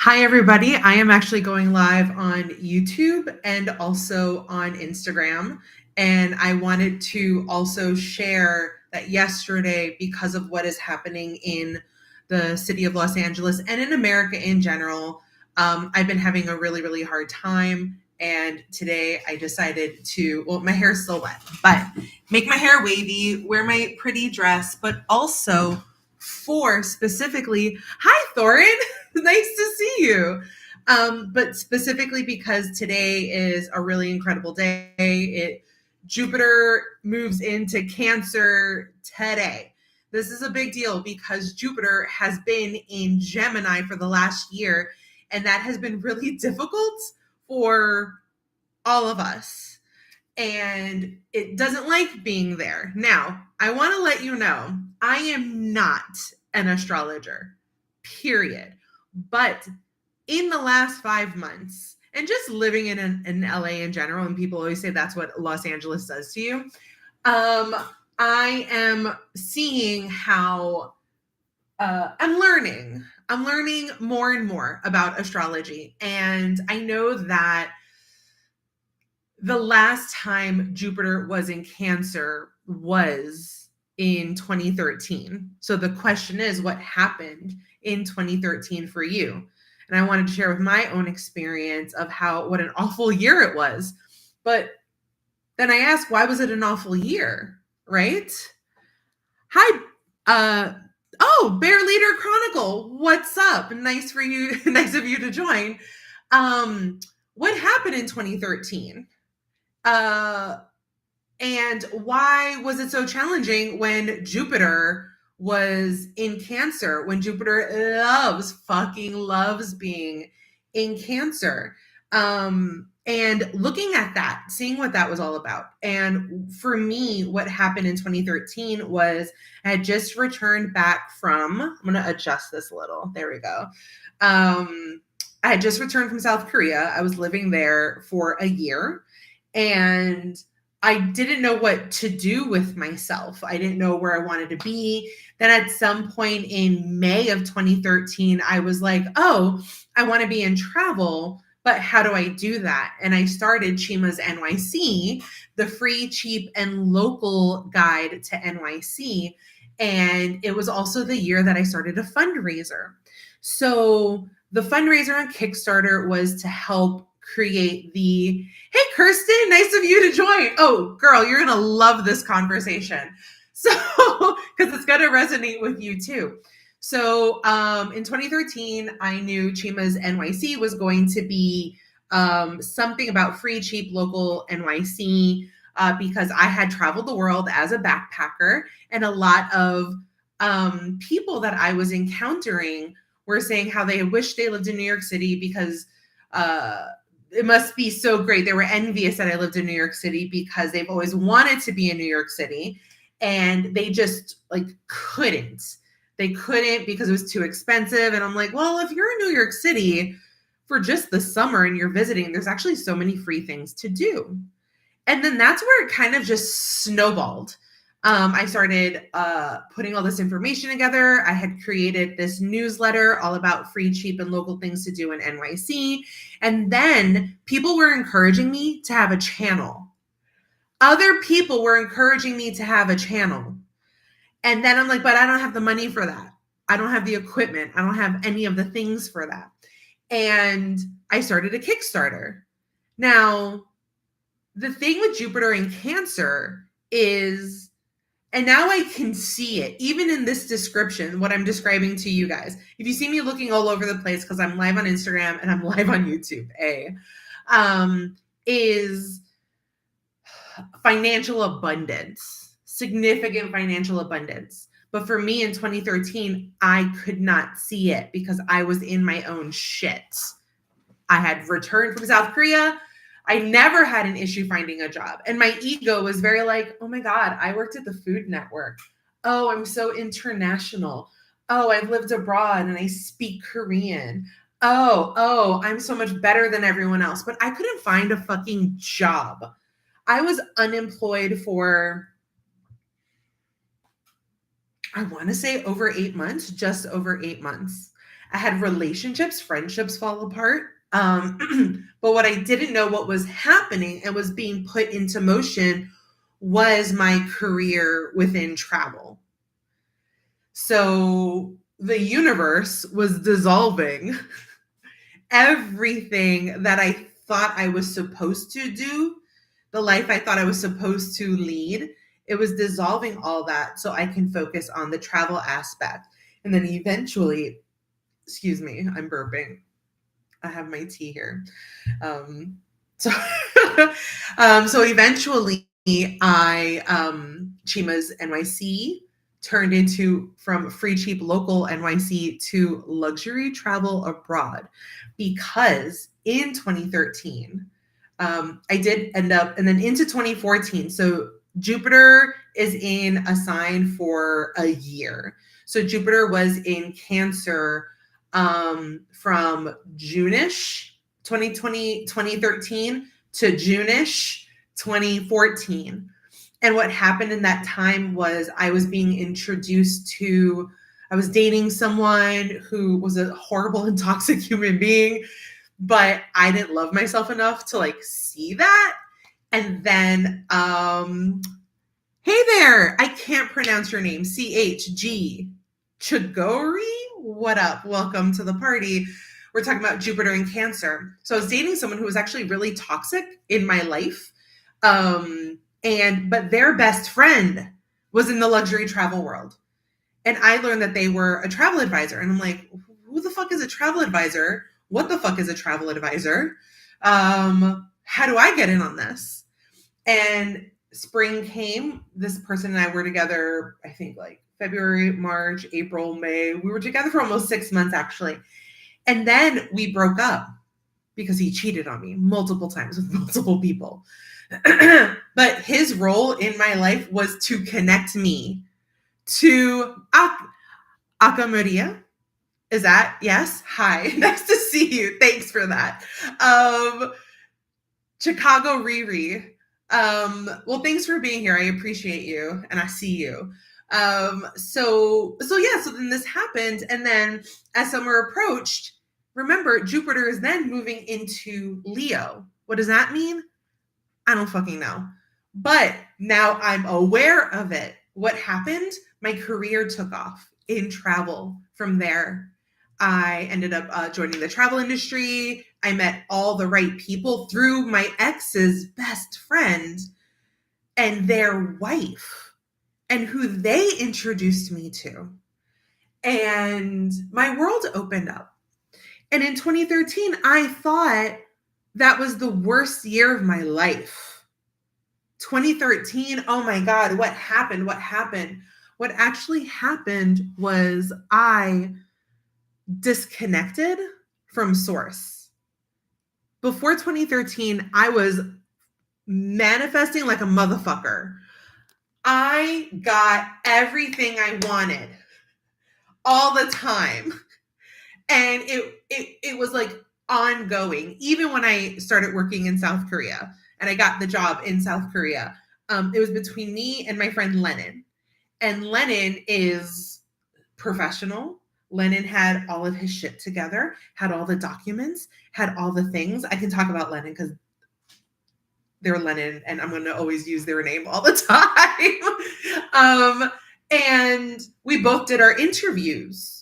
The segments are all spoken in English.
Hi, everybody. I am actually going live on YouTube and also on Instagram. And I wanted to also share that yesterday, because of what is happening in the city of Los Angeles and in America in general, I've been having a really, really hard time. And today I decided to, well, my hair is still wet, but make my hair wavy, wear my pretty dress, but also for specifically, hi, Thorin. Nice to see you. But specifically because today is a really incredible day. Jupiter moves into Cancer today. This is a big deal because Jupiter has been in Gemini for the last year, and that has been really difficult for all of us. And it doesn't like being there. Now, I want to let you know, I am not an astrologer, period. But in the last 5 months, and just living in LA in general, and people always say that's what Los Angeles does to you, I am seeing how I'm learning. I'm learning more and more about astrology. And I know that the last time Jupiter was in Cancer was in 2013. So the question is, what happened in 2013 for you? And I wanted to share with my own experience of what an awful year it was. But then I asked, why was it an awful year? Right? Hi, Bear Leader Chronicle. What's up? Nice for you, nice of you to join. What happened in 2013? And why was it so challenging when Jupiter was in Cancer, when Jupiter fucking loves being in Cancer? And looking at that, seeing what that was all about. And for me, what happened in 2013 was I had just returned back from, I'm going to adjust this a little. There we go. I had just returned from South Korea. I was living there for a year. And I didn't know what to do with myself. I didn't know where I wanted to be. Then at some point in May of 2013, I was like, oh, I want to be in travel, but how do I do that? And I started Chima's NYC, the free, cheap, and local guide to NYC. And it was also the year that I started a fundraiser. So the fundraiser on Kickstarter was to help create the, hey, Kirsten, nice of you to join. Oh, girl, you're going to love this conversation. So, because it's going to resonate with you too. So in 2013, I knew Chima's NYC was going to be something about free, cheap, local NYC because I had traveled the world as a backpacker, and a lot of people that I was encountering were saying how they wish they lived in New York City because it must be so great. They were envious that I lived in New York City because they've always wanted to be in New York City, and they just couldn't. They couldn't because it was too expensive. And I'm like, well, if you're in New York City for just the summer and you're visiting, there's actually so many free things to do. And then that's where it kind of just snowballed. I started putting all this information together. I had created this newsletter all about free, cheap, and local things to do in NYC. And then people were encouraging me to have a channel. Other people were encouraging me to have a channel. And then I'm like, but I don't have the money for that. I don't have the equipment. I don't have any of the things for that. And I started a Kickstarter. Now, the thing with Jupiter in Cancer is, and now I can see it, even in this description, what I'm describing to you guys. If you see me looking all over the place, because I'm live on Instagram and I'm live on YouTube, is financial abundance, significant financial abundance. But for me in 2013, I could not see it because I was in my own shit. I had returned from South Korea. I never had an issue finding a job. And my ego was very like, oh my God, I worked at the Food Network. Oh, I'm so international. Oh, I've lived abroad and I speak Korean. Oh, I'm so much better than everyone else. But I couldn't find a fucking job. I was unemployed for, I want to say over 8 months, just over 8 months. I had relationships, friendships fall apart. But what I didn't know what was happening and was being put into motion was my career within travel. So the universe was dissolving everything that I thought I was supposed to do, the life I thought I was supposed to lead. It was dissolving all that so I can focus on the travel aspect. And then eventually, excuse me, I'm burping. I have my tea here. So, so eventually, Chima's NYC turned into from free, cheap, local NYC to luxury travel abroad, because in 2013, I did end up, and then into 2014. So Jupiter is in a sign for a year. So Jupiter was in Cancer from June-ish 2013 to June-ish 2014. And what happened in that time was I was being introduced to, I was dating someone who was a horrible and toxic human being, but I didn't love myself enough to like see that. And then, hey there, I can't pronounce your name, CHG. Chagori, what up? Welcome to the party. We're talking about Jupiter and Cancer. So I was dating someone who was actually really toxic in my life. But their best friend was in the luxury travel world. And I learned that they were a travel advisor. And I'm like, who the fuck is a travel advisor? What the fuck is a travel advisor? How do I get in on this? And spring came. This person and I were together, I think like February, March, April, May. We were together for almost 6 months, actually. And then we broke up because he cheated on me multiple times with multiple people. But his role in my life was to connect me to Aka Maria. Is that? Yes. Hi. Nice to see you. Thanks for that. Chicago Riri. Well, thanks for being here. I appreciate you and I see you. So then this happened. And then as summer approached, remember, Jupiter is then moving into Leo. What does that mean? I don't fucking know. But now I'm aware of it. What happened? My career took off in travel from there. I ended up joining the travel industry. I met all the right people through my ex's best friend and their wife and who they introduced me to. And my world opened up. And in 2013, I thought that was the worst year of my life. 2013, oh my God, what happened? What happened? What actually happened was I disconnected from source. Before 2013, I was manifesting like a motherfucker. I got everything I wanted all the time. And it was like ongoing. Even when I started working in South Korea and I got the job in South Korea, it was between me and my friend Lennon. And Lennon is professional. Lennon had all of his shit together, had all the documents, had all the things. I can talk about Lennon because they're Lennon and I'm going to always use their name all the time. And we both did our interviews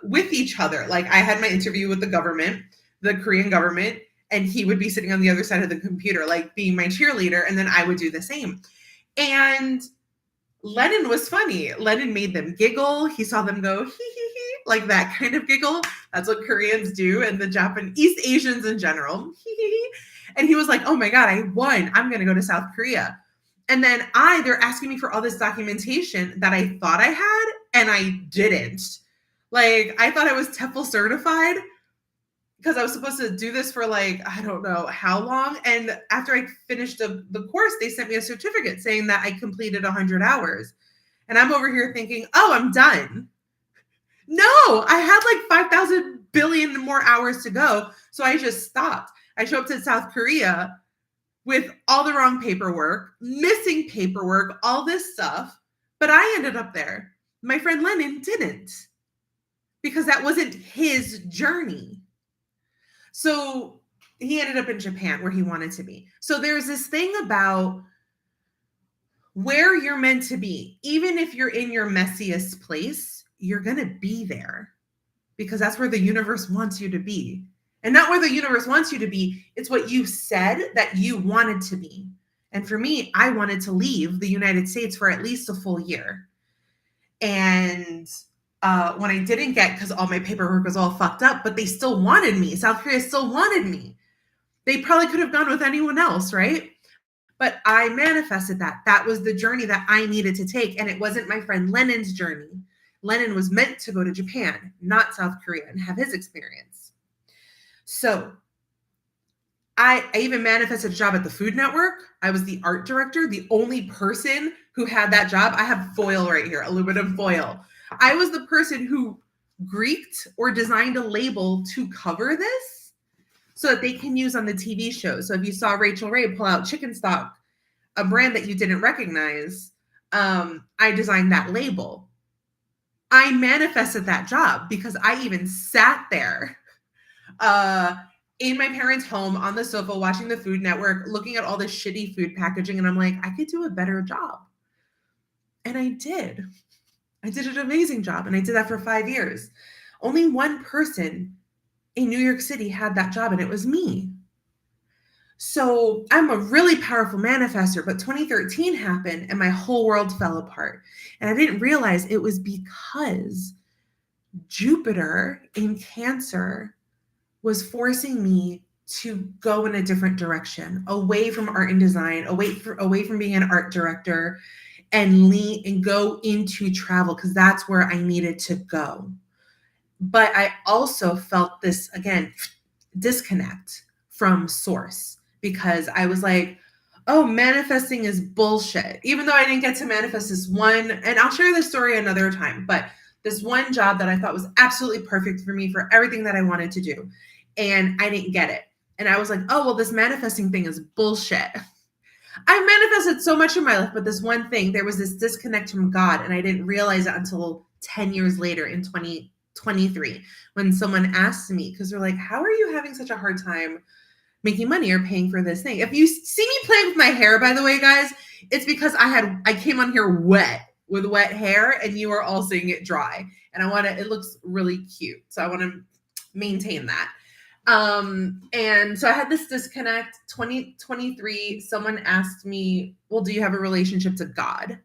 with each other. Like I had my interview with the government, the Korean government, and he would be sitting on the other side of the computer, like being my cheerleader. And then I would do the same. And Lennon was funny. Lennon made them giggle. He saw them go, hee hee hee, like that kind of giggle. That's what Koreans do, and the Japanese, East Asians in general. Hee hee hee. And he was like, oh my God, I won. I'm going to go to South Korea. And then they're asking me for all this documentation that I thought I had, and I didn't. Like, I thought I was TEFL certified because I was supposed to do this for like, I don't know how long. And after I finished the course, they sent me a certificate saying that I completed 100 hours. And I'm over here thinking, oh, I'm done. No, I had like 5,000 billion more hours to go. So I just stopped. I show up to South Korea with all the wrong paperwork, missing paperwork, all this stuff. But I ended up there. My friend Lennon didn't. because that wasn't his journey. So he ended up in Japan where he wanted to be. So there's this thing about where you're meant to be. Even if you're in your messiest place, you're going to be there because that's where the universe wants you to be. And not where the universe wants you to be, it's what you said that you wanted to be. And for me, I wanted to leave the United States for at least a full year. And when I didn't get, because all my paperwork was all fucked up, but they still wanted me. South Korea still wanted me. They probably could have gone with anyone else, right? But I manifested that. That was the journey that I needed to take. And it wasn't my friend Lennon's journey. Lennon was meant to go to Japan, not South Korea, and have his experience. So I even manifested a job at the Food Network. I was the art director, the only person who had that job. I have foil right here, aluminum foil. I was the person who Greeked or designed a label to cover this so that they can use on the TV show. So if you saw Rachel Ray pull out chicken stock, a brand that you didn't recognize, I designed that label. I manifested that job because I even sat there in my parents' home on the sofa watching the Food Network, looking at all this shitty food packaging, and I'm like, I could do a better job. And I did. I did an amazing job, and I did that for 5 years. Only one person in New York City had that job, and it was me. So I'm a really powerful manifester, but 2013 happened and my whole world fell apart. And I didn't realize it was because Jupiter in Cancer was forcing me to go in a different direction, away from art and design, away from being an art director, and go into travel, because that's where I needed to go. But I also felt this, again, disconnect from source, because I was like, oh, manifesting is bullshit. Even though I didn't get to manifest this one, and I'll share this story another time, but this one job that I thought was absolutely perfect for me for everything that I wanted to do, and I didn't get it. And I was like, oh, well, this manifesting thing is bullshit. I've manifested so much in my life, but this one thing, there was this disconnect from God, and I didn't realize it until 10 years later in 2023, when someone asked me, because they're like, how are you having such a hard time making money or paying for this thing? If you see me playing with my hair, by the way, guys, it's because I came on here wet with wet hair, and you are all seeing it dry. And it looks really cute. So I want to maintain that. And so I had this disconnect. 2023, someone asked me, well, do you have a relationship to God?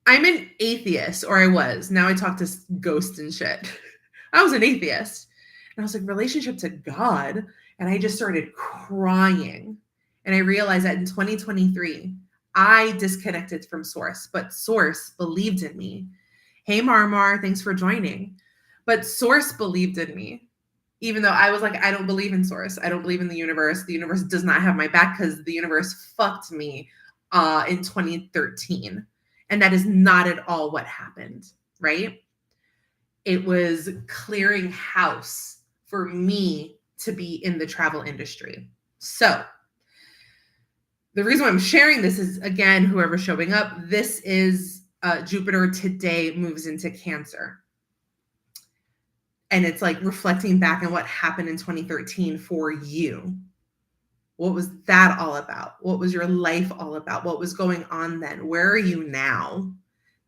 I'm an atheist, or I was. Now I talk to ghosts and shit. I was an atheist. And I was like, relationship to God? And I just started crying. And I realized that in 2023, I disconnected from source, but source believed in me. Hey, Marmar, thanks for joining. But source believed in me. Even though I was like, I don't believe in source. I don't believe in the universe. The universe does not have my back because the universe fucked me in 2013. And that is not at all what happened, right? It was clearing house for me to be in the travel industry. So the reason why I'm sharing this is, again, whoever's showing up, this is Jupiter today moves into Cancer. And it's like reflecting back on what happened in 2013 for you. What was that all about? What was your life all about? What was going on then? Where are you now?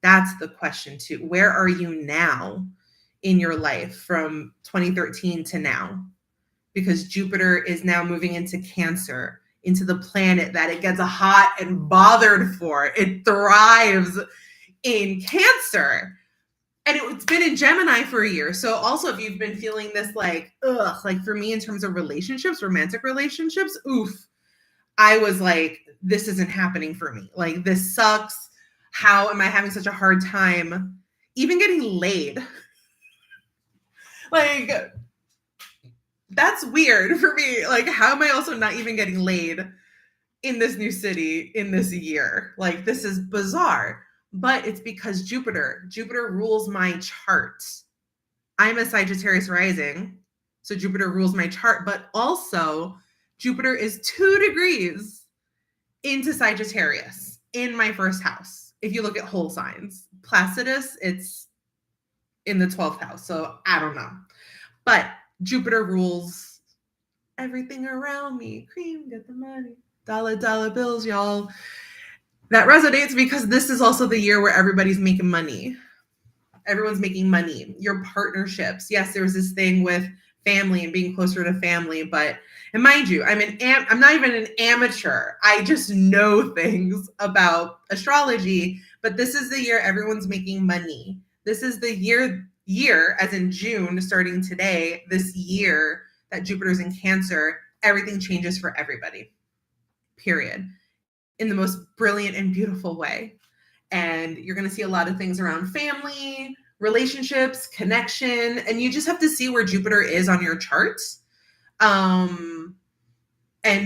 That's the question too. Where are you now in your life from 2013 to now? Because Jupiter is now moving into Cancer, into the planet that it gets hot and bothered for. It thrives in Cancer. And it's been in Gemini for a year. So also, if you've been feeling this like for me in terms of relationships, romantic relationships, I was like, this isn't happening for me. Like, this sucks. How am I having such a hard time even getting laid? Like, that's weird for me. Like, how am I also not even getting laid in this new city in this year? Like, this is bizarre. But it's because Jupiter rules my chart. I'm a Sagittarius rising, so Jupiter rules my chart, but also Jupiter is 2 degrees into Sagittarius in my first house. If you look at whole signs, Placidus, it's in the 12th house. So I don't know. But Jupiter rules everything around me. Cream, get the money. Dollar bills, y'all. That resonates because this is also the year where everybody's making money. Everyone's making money. Your partnerships. Yes, there's this thing with family and being closer to family, but and mind you, I'm not even an amateur. I just know things about astrology, but this is the year everyone's making money. This is the year as in June starting today, this year that Jupiter's in Cancer, everything changes for everybody. Period. In the most brilliant and beautiful way. And you're going to see a lot of things around family, relationships, connection, and you just have to see where Jupiter is on your chart. And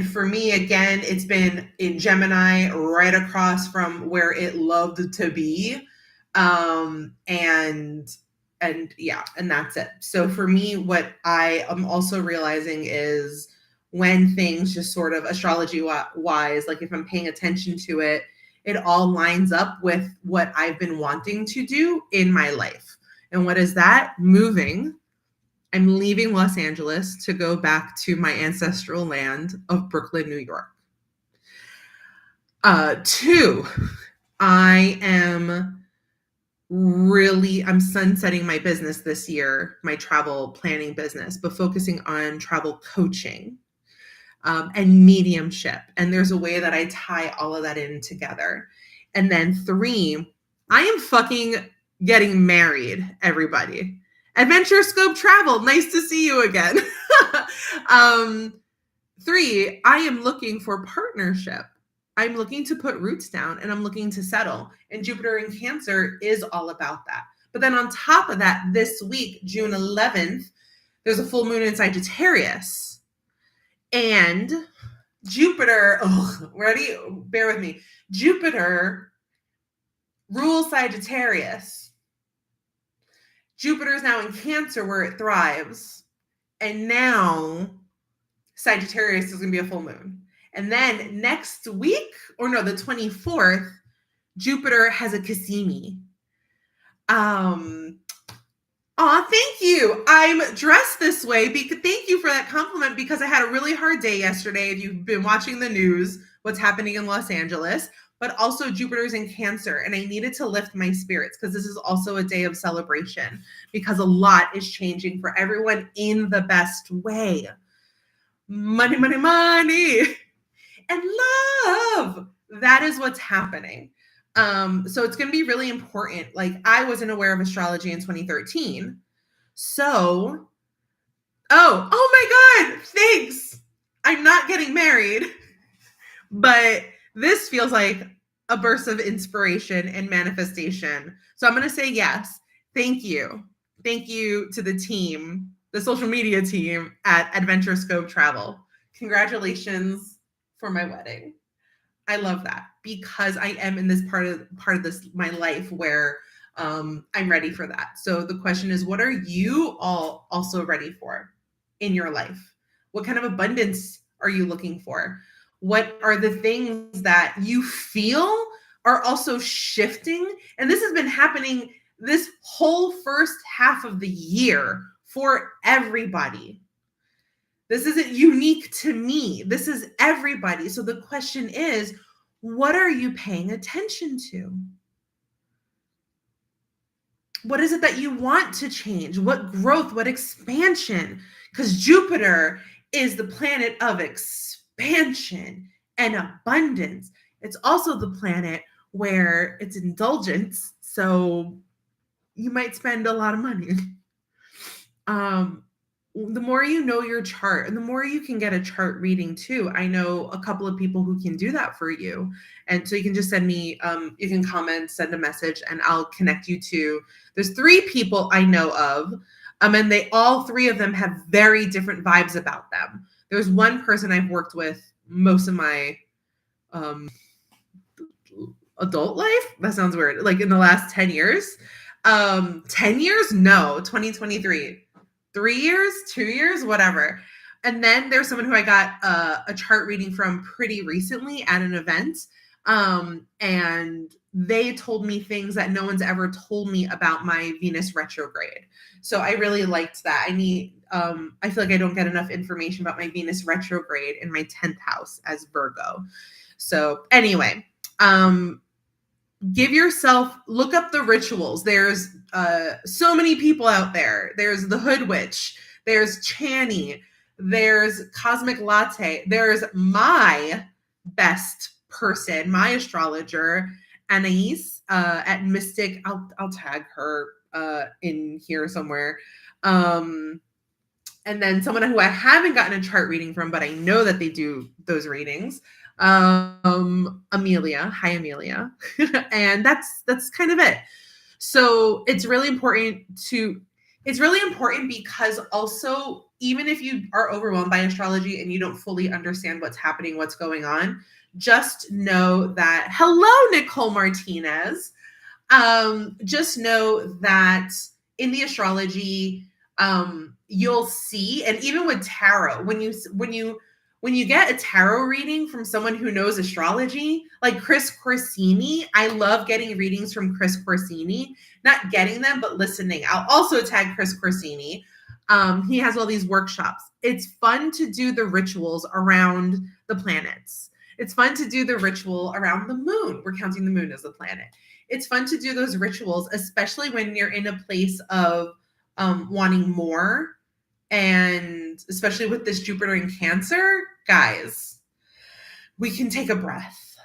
for me, again, it's been in Gemini, right across from where it loved to be. And that's it. So for me, what I am also realizing is when things just sort of astrology wise, like if I'm paying attention to it, it all lines up with what I've been wanting to do in my life. And what is that? Moving. I'm leaving Los Angeles to go back to my ancestral land of Brooklyn, New York. 2, I'm sunsetting my business this year, my travel planning business, but focusing on travel coaching. And mediumship. And there's a way that I tie all of that in together. And then 3, I am fucking getting married, everybody. Adventure Scope Travel, nice to see you again. 3, I am looking for partnership. I'm looking to put roots down and I'm looking to settle. And Jupiter in Cancer is all about that. But then on top of that, this week, June 11th, there's a full moon in Sagittarius. And Jupiter, ready? Bear with me. Jupiter rules Sagittarius. Jupiter is now in Cancer where it thrives. And now Sagittarius is going to be a full moon. And then next week, the 24th, Jupiter has a Cassini. Thank you. I'm dressed this way. Thank you for that compliment because I had a really hard day yesterday. If you've been watching the news, what's happening in Los Angeles, but also Jupiter's in Cancer. And I needed to lift my spirits because this is also a day of celebration because a lot is changing for everyone in the best way. Money, money, money, and love. That is what's happening. So it's going to be really important. Like I wasn't aware of astrology in 2013. So, oh my God, thanks. I'm not getting married, but this feels like a burst of inspiration and manifestation. So I'm going to say yes. Thank you. Thank you to the team, the social media team at Adventure Scope Travel. Congratulations for my wedding. I love that because I am in this part of this my life where I'm ready for that. So the question is, what are you all also ready for in your life? What kind of abundance are you looking for? What are the things that you feel are also shifting? And this has been happening this whole first half of the year for everybody. This isn't unique to me. This is everybody. So the question is, what are you paying attention to? What is it that you want to change? What growth, what expansion? Because Jupiter is the planet of expansion and abundance. It's also the planet where it's indulgence. So you might spend a lot of money. The more you know your chart and the more you can get a chart reading too. I know a couple of people who can do that for you. And so you can just send me, you can comment, send a message, and I'll connect you to, there's 3 people I know of. And all 3 of them have very different vibes about them. There's one person I've worked with most of my adult life. That sounds weird. Like in the last 10 years. 10 years? No, 2023. 3 years, 2 years, whatever. And then there's someone who I got a chart reading from pretty recently at an event. And they told me things that no one's ever told me about my Venus retrograde. So I really liked that. I feel like I don't get enough information about my Venus retrograde in my 10th house as Virgo. So anyway, look up the rituals. There's so many people out there. There's the Hood Witch, there's Chani, there's Cosmic Latte, there's my best person, my astrologer, Anais at Mystic. I'll tag her in here somewhere. And then someone who I haven't gotten a chart reading from, but I know that they do those readings. Amelia. Hi, Amelia. And that's kind of it. So it's really important because also, even if you are overwhelmed by astrology and you don't fully understand what's happening, what's going on, just know that, hello, Nicole Martinez. Just know that in the astrology, you'll see, and even with tarot, when you get a tarot reading from someone who knows astrology, like Chris Corsini, I love getting readings from Chris Corsini, not getting them, but listening. I'll also tag Chris Corsini. He has all these workshops. It's fun to do the rituals around the planets. It's fun to do the ritual around the moon. We're counting the moon as a planet. It's fun to do those rituals, especially when you're in a place of wanting more. And especially with this Jupiter in Cancer, guys, we can take a breath.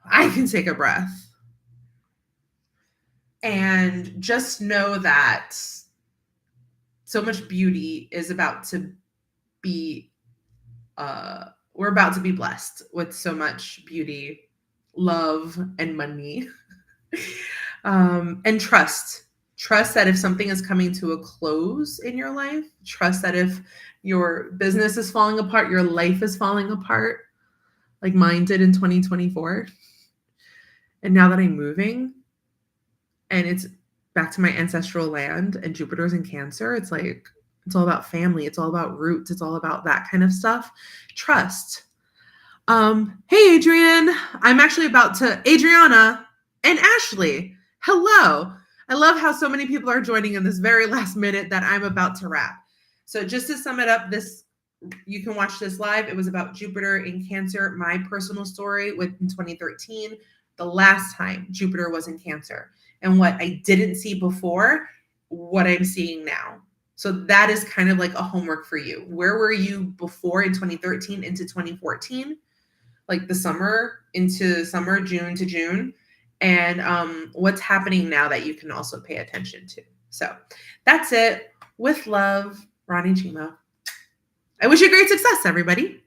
I can take a breath. And just know that so much beauty is about to be, we're about to be blessed with so much beauty, love, and money. And trust that if something is coming to a close in your life, trust that if your business is falling apart, your life is falling apart, like mine did in 2024. And now that I'm moving and it's back to my ancestral land and Jupiter's in Cancer, it's like, it's all about family. It's all about roots. It's all about that kind of stuff. Trust. Hey, Adrian, I'm actually about to, Adriana and Ashley, hello. I love how so many people are joining in this very last minute that I'm about to wrap. So just to sum it up, you can watch this live. It was about Jupiter in Cancer, my personal story in 2013, the last time Jupiter was in Cancer, and what I didn't see before, what I'm seeing now. So that is kind of like a homework for you. Where were you before in 2013 into 2014? Like the summer into summer, June to June. And what's happening now that you can also pay attention to. So that's it. With love, Ronnie Chima. I wish you great success, everybody.